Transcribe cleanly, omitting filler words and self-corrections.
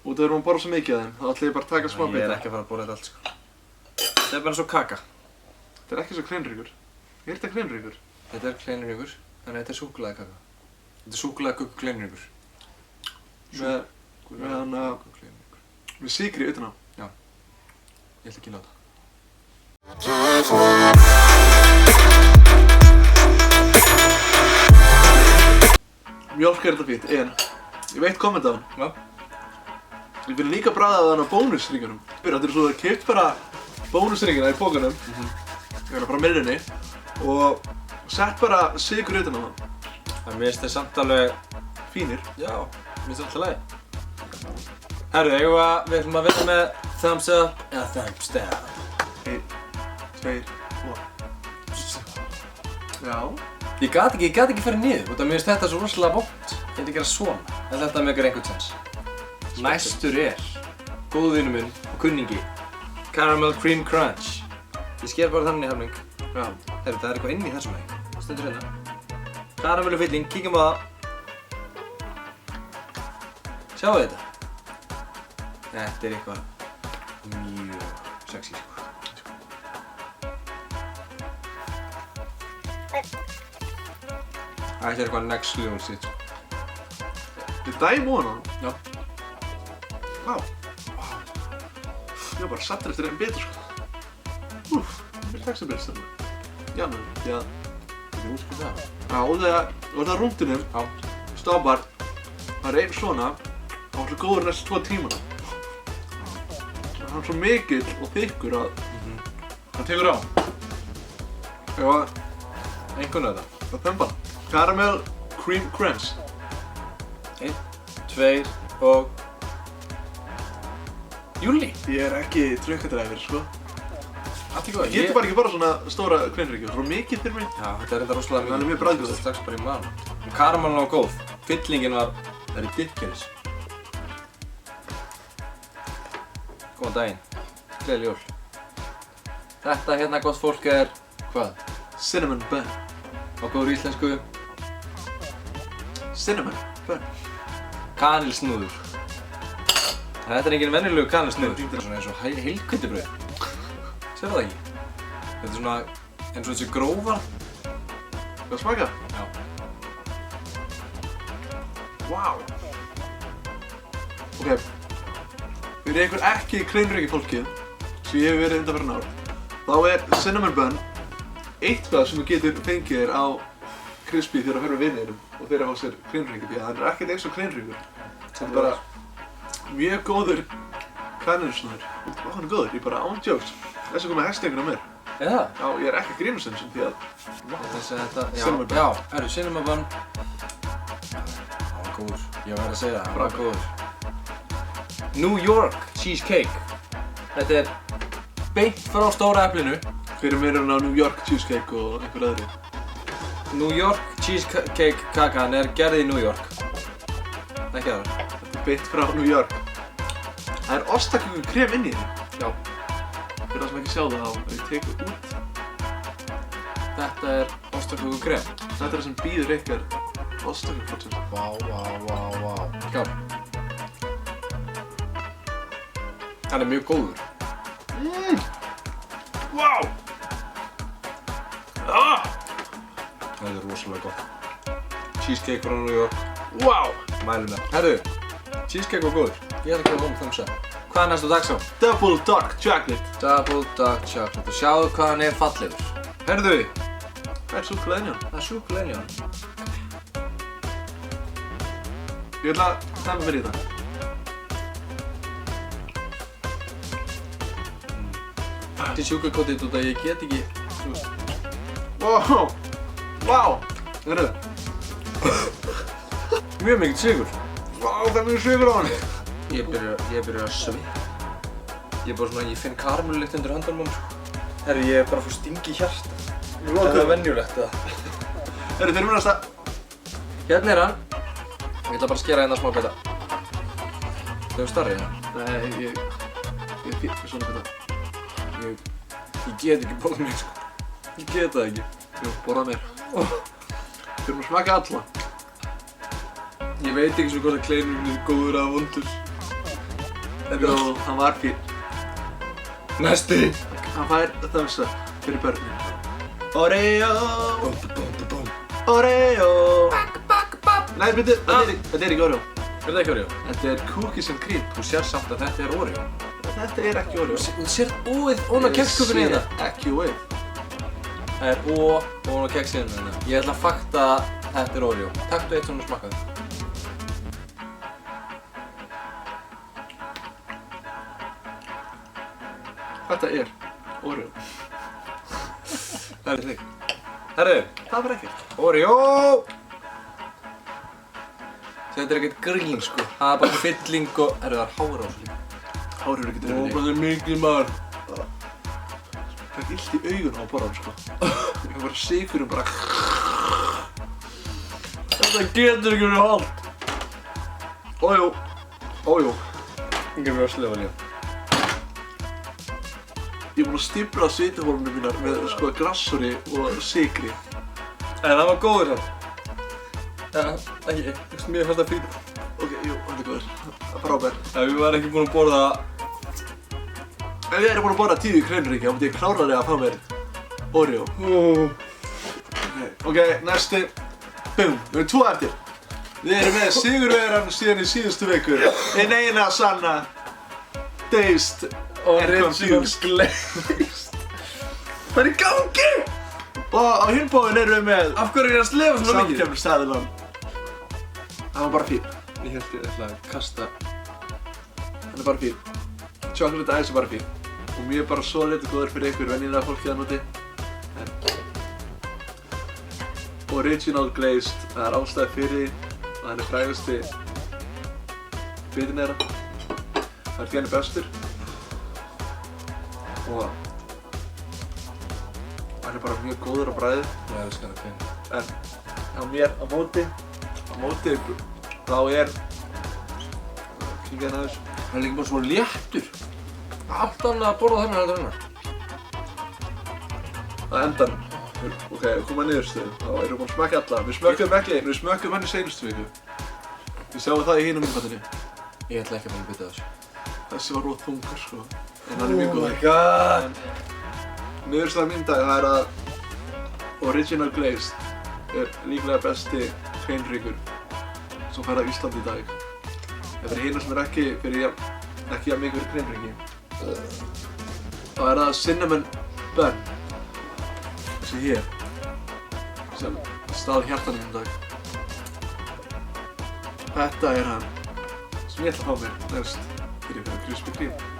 Út af við erum að borða svo mikið af þeim, þá ætla ég bara að taka smá bita. Ég ekki að fara að borða þetta allt, sko. Þetta bara eins og kaka. Þetta ekki svo kleinríkur. Er þetta kleinríkur? Þetta kleinríkur, en þetta súkkulaðikaka. Þetta súkkulaðiköku kleinríkur. Með sykri utan á. Já. Ég ætla ekki að láta. Mjólk þetta fínt, en ég veit komment á hann. Já. Ég finn líka bragðað af hann á bónusringunum. Þetta er svo að keypt bara bónusringina í pókanum, bara miðrunni, og sett bara sykur utan á það. En mér finnst þið samt alveg Fínir. Já, mér finnst alltaf lagi. Herru, við ætlum að vinna með thumbs up eða thumbs down. 1, 2 og... Já. Ég gat ekki farið niður, út af mér finnst þetta svo rosalega vont. Ég geti gera svona, en þetta meikar einhvern sens. Næstur góðu vinur minn og kunningi, Caramel Cream Crunch. Ég sker bara þannig í helming. Já. Herru, það eitthvað inn í þessum egg. Stendur hérna. Karamellufylling, kíkjum á það. Sjáu þetta? Þetta eitthvað mjög sexy, sko. Þetta eitthvað next level shit, sko. Þið dæmi ofan á hann? Já. Vá. Ég var bara sattur eftir einn betur, sko. Mér tekst að byrja stefna. Já, því að... Þú útskýr það? Já, og það rúndinum, stopar, það einn svona, og hann er góður næstu 2 tímana. Hann er svo mikill og þykkur að hann tekur á. Já, Einhvern veginn þetta. það þemba. Caramel Cream Crunch. 1, 2 og... Júli! Ég er ekki trökkadræfir, sko. Allt í góðu. Ég geti bara ekki bara svona stóra kleinríkju, svo mikið fyrir mig. Já, þetta er enda rosalega mikið. Hann er mjög bragðgóður. Þetta strax bara í maður. Og karamellin var góð. Fyllingin var... Það er ridiculous. Góðan daginn. Gleðileg jól. Þetta hérna gott fólk er... Hvað? Cinnamon bun. Á góður íslensku. Cinnamon bun. Kanilsnúður. Þetta er engin venjulegur kanilsnúður. Þetta er svona eins og heilkvitibrauð. Sérðu það ekki? Þetta er svona eins og þessi grófar. Hvað smaka? Já. Vá. Ok. Fyrir einhver ekki kleinríki fólkið, sem ég hef verið undanfarinn ár, þá er cinnamon bun eitthvað sem þú getur fengið þér á Crispy þegar þú ferð með viniðinum og þeir fá sér kleinríki, því að hann er ekkert eins og kleinríkur. Það er bara mjög góður kanilsnúður. Vá, hann er góður, ég bara án jokes. Þess að koma hestingur á mér. Eða? Já, ég er ekki að grínast þessum því að... Þessi þetta... Cinnamon bun. Já, cinnamon bun. Það var góður. Ég var að segja það, hann var góður. New York cheesecake. Þetta er beint frá stóra eplinu. Fyrir mér er hann á New York cheesecake og einhver öðru. New York cheesecake kakan er gerð í New York. Ekki aðra. Þetta er beint frá New York. Það er ostaköku krem inn í því. Já. Fyrir það sem ekki sjá það þá, ef ég tekur út. Þetta er ostaköku krem. Þetta er það sem býður ykkar ostaköku. Vá. Kjár. Hann er mjög góður. Vá! Ah! Það er rosalega gott. Cheesecake frá New York. Vá! Mælum það. Herru, cheesecake var góður. Ég ætla að gefa honum thumbs up. Hvað er næstu dagskrá? Double dark chocolate. Double dark chocolate. Og sjáðu hvað hann er fallegur. Herðu, Það er súkkulaði inn í hann. það er súkkulaði inn í hann. Ég ætla að dæma mér í þetta. Þetta er sugarcoated út af ég get ekki, þú veist. Vá! Vá! Heyrðu. Mjög mikið sigur. Vá, það er mjög sigur á hann. Ég byrja að svitna. Ég finn karamellulykt undir höndunum á mér, sko. Herru, ég er bara að fá sting í hjarta. Það er venjulegt, eða? Heyrðu, þeir eru næsta. Hérna er hann. Ég ætla bara að skera hérna smá bita. Þau eru starri, hérna. Nei, ég fyrir svona bita. Ég get ekki borðað mér, sko. Ég get það ekki. Jú, borðað mér. Við erum að smaka alla. Ég veit ekki svo hvort að kleinurinn er góður eða vondur. Jú, hann var fín. Næsti! Hann fær þessa fyrir börnin. Oreo! Oreo! Nei, byrju, þetta er ekki Oreo. Er það ekki Oreo? Þetta er cookies and cream. Þú sér samt að þetta er Oreo. Þetta er ekki Oreo. Þú sér óið ofan á keksköpunni hérna. Ég sé ekki óið. Það er ó ofan á keksinu hérna. Ég ætla að fakta að þetta er Oreo. Taktu eitt svona og smakkaðu. Þetta er Oreo. Það er þig. Herru, Það var ekkert. Oreo! Þetta er ekkert grín sko. Það er bara fylling og... Herru, það er hár á þessu líka. Hárið er ekkert reyni. Það er mikið maður. Það er illt í augun á að borða hann, sko. Ég var sigurum bara... Þetta getur ekki verið hálft. Ójú. Ójú. Það getur verið að slefa líka. Ég er búinn að stífla svitahólunum mínar með sko grassori og sigri. En það var góður samt. Já, ekki. Mér fannst það fín. Ok, jú, þetta er góður. Frábær. Ef við varum ekki búin að borða... Ef ég er búinn að borða 10 Krænuríki, þá myndi ég klárlega að fá mér Oreo. Ok, næsti. Bum, við erum 2 eftir. Við erum með sigurvegarann síðan í síðustu viku. Hinn eina sanna Dazed and Confused. Glazed. Það er í gangi! Og á hinbóðin erum við með Af hverju er ég að slefa svona mikið? samkeppnisstaðilann. Það var bara fín. Ég held ég ætla að kasta... Hann er bara fín. Chocolate Ice er bara fín. Og mjög bara solid og góður fyrir ykkur venjulega fólk hérna úti. Original Glazed, það er ástæði fyrir því að hann er frægasti bitinn þeirra. Það er því hann er bestur. Og hann er bara mjög góður á bragðið. Já, það skal það finna. En á mér, á móti, þá er... Kíkja hérna aðeins. Það er líka bara svona léttur. Allt annað að borða þennan heldur hennar. Að endan. Ok, koma að niðurstöðu. Þá erum við búin að smakka alla. Við smökkum ekki einu, við smökkum hann í seinustu viku. Við sjáum það í hinum myndbandinu. Ég ætla ekki að fara að bytta þessu. Þessi var rót þungur, sko. En hann er mjög Oh my góður. god! Niðurstaðan mín í dag, það er að Original Glazed er líklega besti hreinryggur sem fær á Íslandi í dag. Ef það er hina sem er ekki jafn mikið fyrir hreinryggi. Þá er það Cinnamon Bun. Þessi hér. Sem stál hjartanum í dag. Þetta er hann sem ég ætla að fá mér næst fyrir Krispy Kreme.